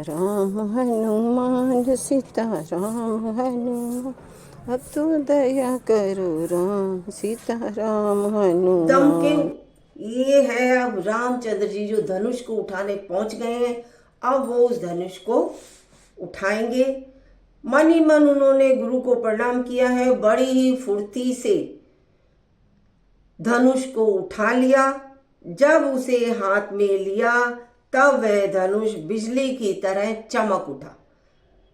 सीताराम हनुमान सीताराम हनुमान, अब तो दया करो राम सीताराम दम के हनुमान। ये है। अब रामचंद्र जी जो धनुष को उठाने पहुंच गए हैं, अब वो उस धनुष को उठाएंगे। मन ही मन उन्होंने गुरु को प्रणाम किया है, बड़ी ही फुर्ती से धनुष को उठा लिया। जब उसे हाथ में लिया तब वह धनुष बिजली की तरह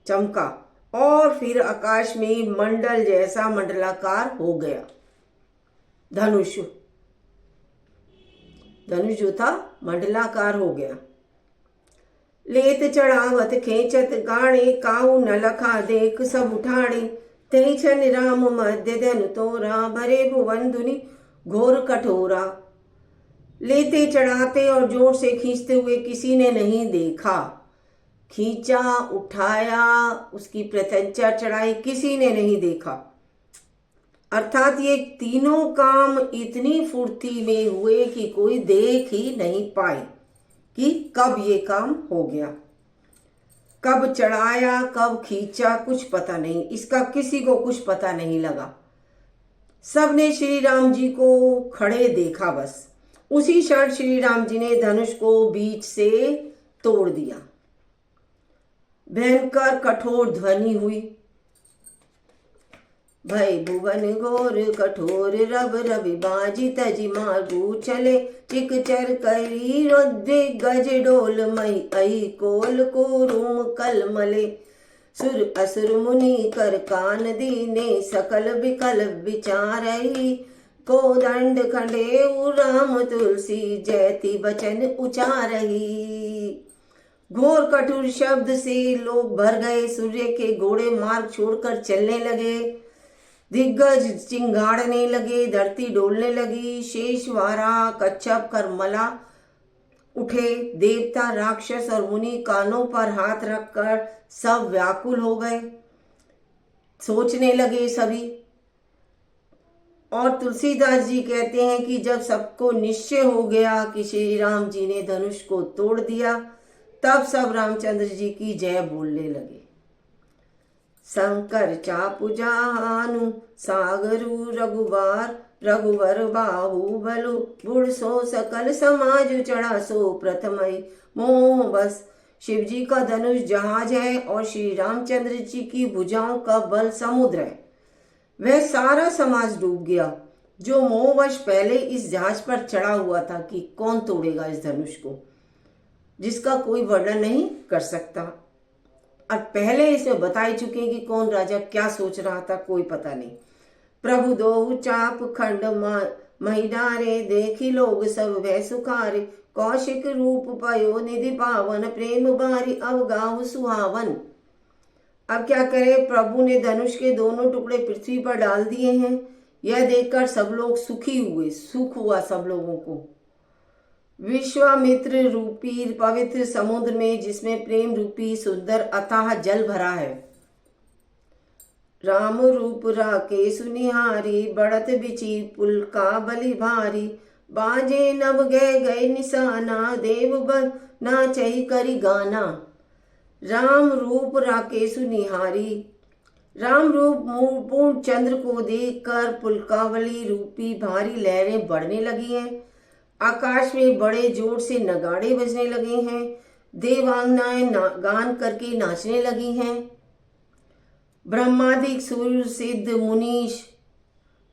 चमका और फिर आकाश में मंडल जैसा मंडलाकार हो गया। धनुष जो था मंडलाकार हो गया। लेत चढ़ावत खेचत गाणे, काऊ न लखा देख सब उठाणे। ते छन राम मध्य धनु तोरा, भरे भुवन धुनि घोर कठोरा। लेते चढ़ाते और जोर से खींचते हुए किसी ने नहीं देखा। खींचा, उठाया, उसकी प्रत्यंचा चढ़ाई, किसी ने नहीं देखा। अर्थात ये तीनों काम इतनी फुर्ती में हुए कि कोई देख ही नहीं पाए कि कब ये काम हो गया। कब चढ़ाया, कब खींचा, कुछ पता नहीं। इसका किसी को कुछ पता नहीं लगा। सबने श्री राम जी को खड़े देखा। बस उसी क्षण श्री राम जी ने धनुष को बीच से तोड़ दिया। भयंकर कठोर ध्वनि हुई। भय भुवन घोर कठोर, रब रवि बाजी तजी मार्गू चले। चिक चर करी रुद्र गज डोल, मई अई कोल को रूम कल मले। सुर असुर मुनि कर कान दीने, सकल विकल विचारई। को दंड खंडे राम तुलसी, जयति बचन उचारही। घोर कठोर शब्द से लोग भर गए। सूर्य के घोड़े मार्ग छोड़कर चलने लगे। दिग्गज चिंगाड़ने लगे, धरती डोलने लगी। शेष वारा कच्छप करमला उठे। देवता, राक्षस और मुनि कानों पर हाथ रखकर सब व्याकुल हो गए। सोचने लगे सभी। और तुलसीदास जी कहते हैं कि जब सबको निश्चय हो गया कि श्री राम जी ने धनुष को तोड़ दिया, तब सब रामचंद्र जी की जय बोलने लगे। शंकर चापु जानु सागरु रघुवार, रघुवर बाहु बलु बुढ़ सो सकल समाज चढ़ा सो प्रथमई मोह बस। शिव जी का धनुष जहाज है और श्री रामचंद्र जी की भुजाओं का बल समुद्र है। वह सारा समाज डूब गया जो मोहवश पहले इस जहाज पर चढ़ा हुआ था कि कौन तोड़ेगा इस धनुष को, जिसका कोई वर्णन नहीं कर सकता। और पहले इसमें बता ही चुके कि कौन राजा क्या सोच रहा था, कोई पता नहीं। प्रभु दो चाप खंड महिडारे, देखी लोग सब वह सुखारे। कौशिक रूप पयो निधि पावन, प्रेम बारी अवगाह सुहावन। अब क्या करे, प्रभु ने धनुष के दोनों टुकड़े पृथ्वी पर डाल दिए हैं। यह देखकर सब लोग सुखी हुए। सुख हुआ सब लोगों को। विश्वामित्र रूपी पवित्र समुद्र में, जिसमें प्रेम रूपी सुंदर अथाह जल भरा है। राम रूप राके सुनिहारी, बढ़त बिची पुल का बलि भारी। बाजे नभ गए निशाना, देव बन नाचई करी गाना। राम रूप राके सुनिहारी, राम रूप पूर्ण चंद्र को देखकर पुलकावली रूपी भारी लहरें बढ़ने लगी हैं। आकाश में बड़े जोर से नगाड़े बजने लगे हैं। देवांगनाएं गान करके नाचने लगी हैं। ब्रह्मादिक सूर्य सिद्ध मुनीश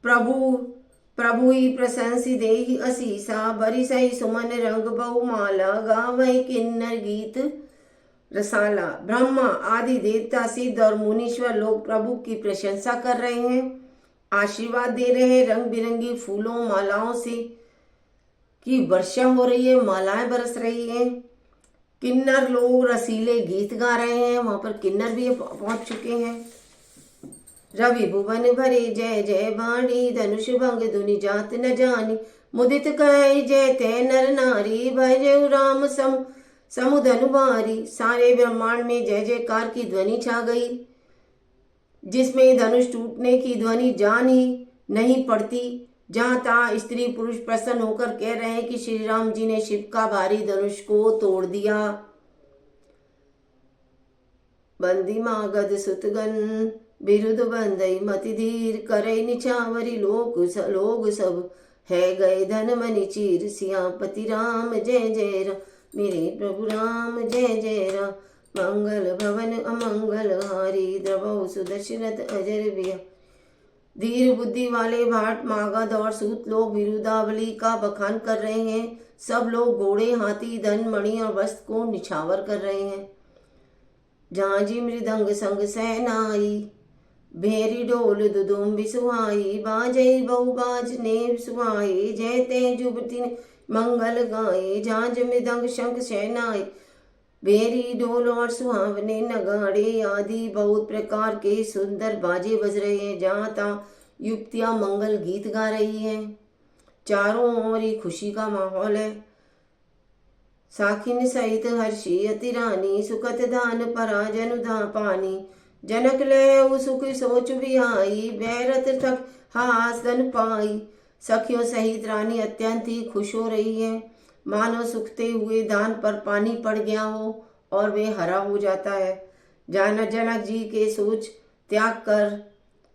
प्रभु ही प्रशंसी देहि असीसा। बरिसई सुमन रंग बहुमाला, गावई किन्नर गीत रसाला। ब्रह्मा आदि देवता, सिद्ध और मुनीश्वर लोग प्रभु की प्रशंसा कर रहे हैं, आशीर्वाद दे रहे हैं। रंग बिरंगी फूलों मालाओं से की वर्षा हो रही है, मालाएं बरस रही हैं। किन्नर लोग रसीले गीत गा रहे हैं, वहां पर किन्नर भी पहुंच चुके हैं। रवि भुवन भरे जय जय बाणी, धनुष भंग धुनि जात न जानी। मुदित कह जय तय नर नारी, भय राम समुधनु भारी। सारे ब्रह्मांड में जय जयकार की ध्वनि छा गई, जिसमें धनुष टूटने की ध्वनि जान ही नहीं पड़ती। जहां तहां स्त्री पुरुष प्रसन्न होकर कह रहे हैं कि श्री राम जी ने शिव का भारी धनुष को तोड़ दिया। बंदी मागध सुतगन बिरुद बंदई मति धीर करे निछावरी लोग सब है गए धन मनि चीर सियापति राम जय जय राम मेरे प्रभु राम जय जय राम मंगल भवन अमंगल हारी द्रवौ सुदशरथ अजर बिया। धीर बुद्धि वाले भाट मागध और सूत लोग विरुदावली का बखान कर रहे हैं। सब लोग घोड़े हाथी धन मणि और वस्त्र को निछावर कर रहे हैं। झांझी मृदंग संग सहनाई भेरी डोल दुदुम बिसुहाई बाजई बहुबाज ने सुहाई जय ते जुबती मंगल गाए। झांझ मृदंग शंख सहनाई भेरी डोल और सुहावने नगाड़े आदि बहुत प्रकार के सुंदर बाजे बज रहे हैं। जहाँ तहाँ युक्तियां मंगल गीत गा रही हैं। चारों ओर ही खुशी का माहौल है। साखिन सहित हर्षी अति रानी सुखत धान परा जनुधा पानी जनक ले सुख सोच बिहाई बैरत थक हास धन पाई। सखियों सहित रानी अत्यंत ही खुश हो रही है, मानो सूखते हुए धान पर पानी पड़ गया हो और वे हरा हो जाता है। जनक जी के सोच त्याग कर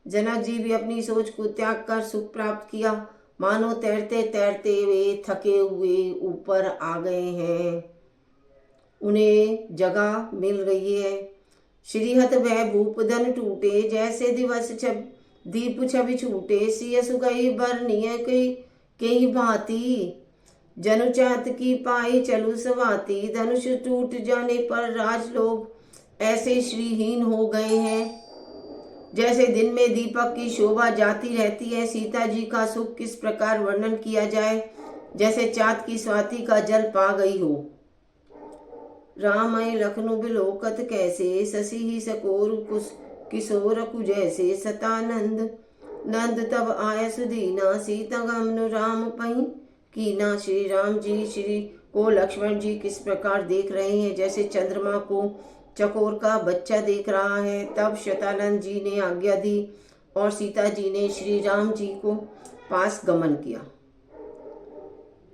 जनक जी भी अपनी सोच को त्याग कर सुख प्राप्त किया, मानो तैरते तैरते वे थके हुए ऊपर आ गए हैं, उन्हें जगह मिल रही है। श्रीहत भय भूप धन टूटे जैसे दिवस दीप छवि छूटे सिय सुगई बरनिय कई भांति जनुचात की पाई चलु सवाती। धनुष टूट जाने पर राजलोग ऐसे श्रीहीन हो गए हैं जैसे दिन में दीपक की शोभा जाती रहती है। सीता जी का सुख किस प्रकार वर्णन किया जाए, जैसे चाँद की स्वाति का जल पा गई हो। रामय लखनु बिलोकत कैसे शशि ही सकोर किशोर कुजैसे सतानंद नंद तब आय सुदीना सीता गमनु राम पही कीना। श्री राम जी श्री को लक्ष्मण जी किस प्रकार देख रहे हैं, जैसे चंद्रमा को चकोर का बच्चा देख रहा है। तब शतानंद जी ने आज्ञा दी और सीता जी ने श्री राम जी को पास गमन किया।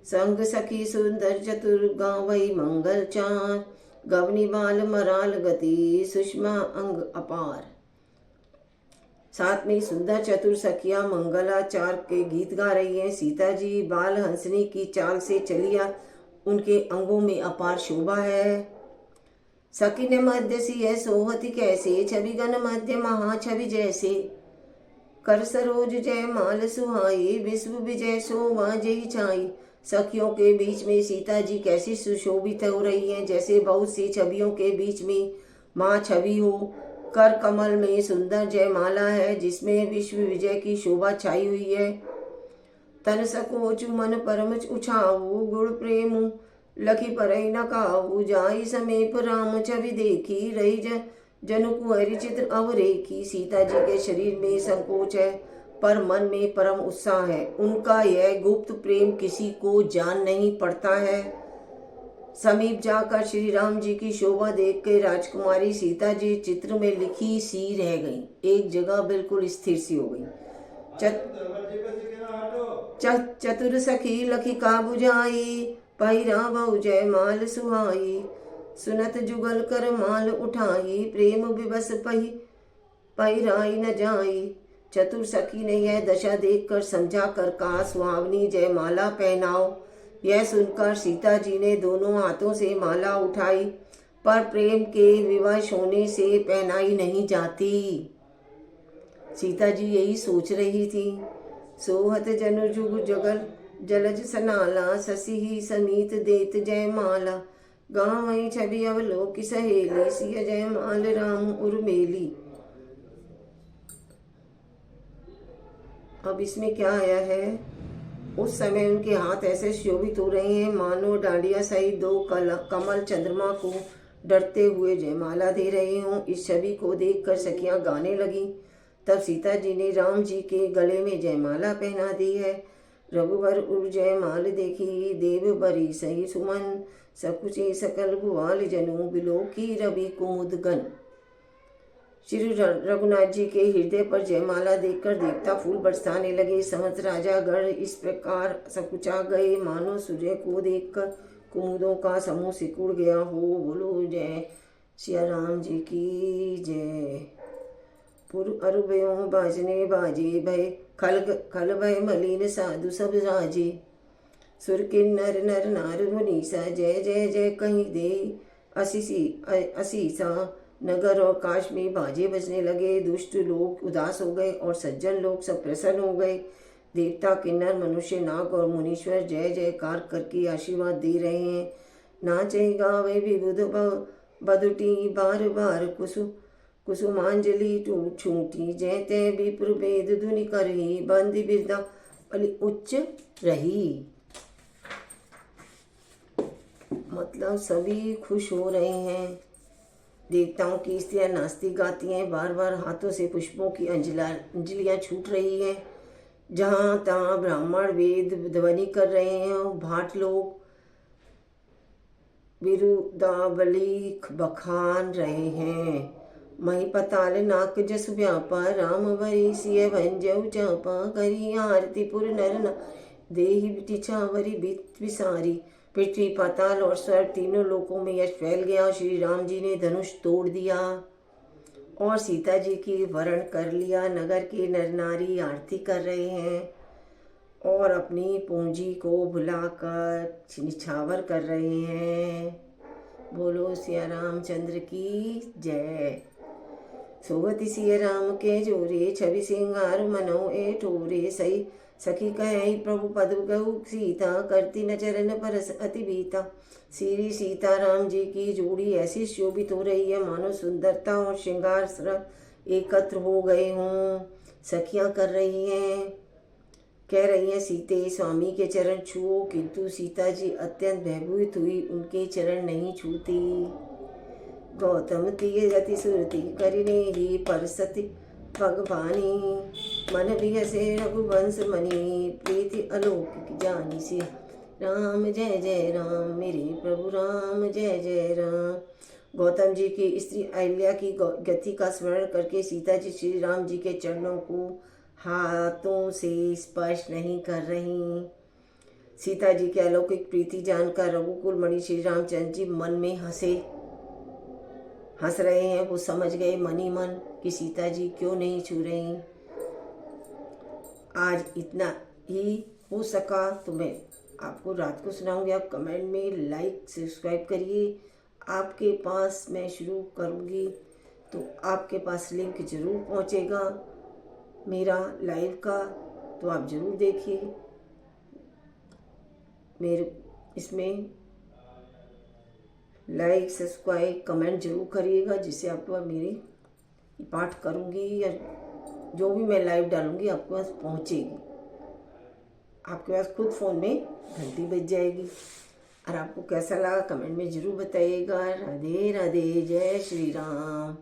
संग सखी सुंदर चतुर गावई मंगल चार गवनी बाल मराल गति सुषमा अंग अपार। साथ में सुंदर चतुर सखियां मंगलाचार के गीत गा रही हैं। सीता जी बाल हंसने की चाल से चलिया, उनके अंगों में अपार शोभा है। सखी ने मध्य सिय सोहति कैसे छवि गण मध्य महा छवि जैसे कर सरोज जय माल सुहाई विश्व विजय शोभा जय छाई। सखियों के बीच में सीता जी कैसी सुशोभित हो रही हैं, जैसे बहुत सी छवियों के बीच में माँ छवि हो। कर कमल में सुंदर जयमाला है जिसमें विश्व विजय की शोभा छाई हुई है। तन सकोच मन परम उछाऊ गुण प्रेम लखी परई न काऊ जाई समीप राम छवि देखी रही जनु कुहरी चित्र अवरेखी। सीता जी के शरीर में संकोच है पर मन में परम उत्साह है। उनका यह गुप्त प्रेम किसी को जान नहीं पड़ता है। समीप जाकर श्री राम जी की शोभा देख के राजकुमारी सीता जी चित्र में लिखी सी रह गई, एक जगह बिल्कुल स्थिर सी हो गई। चतुर सखी लखी का बुझाई पहिरा बहु जय माल सुहाई सुनत जुगल कर माल उठाई प्रेम विवश पहिराई न जाई। चतुर सखी ने यह दशा देखकर समझा कर कहा, सुहावनी जय माला पहनाओ। यह सुनकर सीता जी ने दोनों हाथों से माला उठाई, पर प्रेम के विवश होने से पहनाई नहीं जाती। सीता जी यही सोच रही थी। सोहत जनु जुग जगल जलज सनाला शशि ही समीत देत जय माला गावई छवि अवलोक सहेली सिय जय माल राम उर्मेली। अब इसमें क्या आया है, उस समय उनके हाथ ऐसे शोभित हो रहे हैं मानो डांडिया सहित दो कमल चंद्रमा को डरते हुए जयमाला दे रहे हों। इस छवि को देखकर सखियां गाने लगी। तब सीता जी ने राम जी के गले में जयमाला पहना दी है। रघुवर उर जयमाल देखी देव बरी सही सुमन सकुचे सकल भुआल जनु बिलोकी रवि कुमुदगन। श्री रघुनाथ जी के हृदय पर जयमाला देखकर देवता फूल बरसाने लगे। समस्त राजागण इस प्रकार सकुचा गए मानो सूर्य को देखकर कुमुदों का समूह सिकुड़ गया हो। बोलो जय सिया राम जी की जय। पुर अरुभयों बाजने बाजे भय, खल भय मलिन साधु सब राजे। सुर किन्नर नर नार मुनीसा, जय जय जय कहीं दे असीसा। नगर और काश में बाजे बजने लगे। दुष्ट लोग उदास हो गए और सज्जन लोग सब प्रसन्न हो गए। देवता, किन्नर, मनुष्य, नाग और मुनीश्वर जय जयकार करके आशीर्वाद दे रहे हैं। नाचे गावे विबुध बदुटी, बार बार कुसुमांजलि छूटी। जय तय विप्र वेद धुनि करही, बंदी बिरदा बलि उच्च रही। मतलब सभी खुश हो रहे हैं। देवताओं की स्त्रियां नाचती गाती हैं, बार बार हाथों से पुष्पों की अंजलियां छूट रही हैं। जहाँ तहाँ ब्राह्मण वेद ध्वनि कर रहे हैं और भाट लोग बिरुदावली बखान रहे हैं। मही पताल नाक जस व्यापा, राम वरी सिय भंजऊ चापा। करी आरती पुर नर ना, देहि टिछावरी बित विसारी। पृथ्वी, पाताल और स्वर्ग तीनों लोकों में यश फैल गया। श्री राम जी ने धनुष तोड़ दिया और सीता जी की वरण कर लिया। नगर के नर नारी आरती कर रहे हैं और अपनी पूंजी को भुलाकर निछावर कर रहे हैं। बोलो सिया रामचंद्र की जय। सोगति सिय राम के जोरे, छवि सिंगार मनो ए ठोरे। सही सखी कहे प्रभु पद गौ सीता, करती न चरण परस अति बीता। श्री सीता राम जी की जोड़ी ऐसी शोभित हो रही है मानो सुंदरता और श्रृंगार एकत्र हो गए हों। सखियां कर रही हैं, कह रही हैं सीते स्वामी के चरण छुओ, किंतु सीता जी अत्यंत भयभीत हुई, उनके चरण नहीं छूती। गौतम तीय गति सुरति करिने ही परसति भगवानी। मन बिहसे रघुवंश मणि, प्रीति अलौकिक जानी से। राम जय जय राम, मेरे प्रभु राम जय जय राम। गौतम जी की स्त्री अहिल्या की गति का स्मरण करके सीता जी श्री राम जी के चरणों को हाथों से स्पर्श नहीं कर रही। सीता जी की अलौकिक प्रीति जानकर रघुकुल मणि श्री रामचंद्र जी मन में हंस रहे हैं। वो समझ गए मनी मन कि सीता जी क्यों नहीं छू रही। आज इतना ही हो सका तो मैं आपको रात को सुनाऊंगी। आप कमेंट में लाइक सब्सक्राइब करिए। आपके पास मैं शुरू करूंगी तो आपके पास लिंक ज़रूर पहुंचेगा मेरा लाइव का, तो आप ज़रूर देखिए। मेरे इसमें लाइक सब्सक्राइब कमेंट जरूर करिएगा, जिससे आपको मेरी पाठ करूँगी या जो भी मैं लाइव डालूँगी आपके पास पहुँचेगी। आपके पास खुद फ़ोन में घंटी बज जाएगी। और आपको कैसा लगा कमेंट में ज़रूर बताइएगा। राधे राधे, जय श्री राम।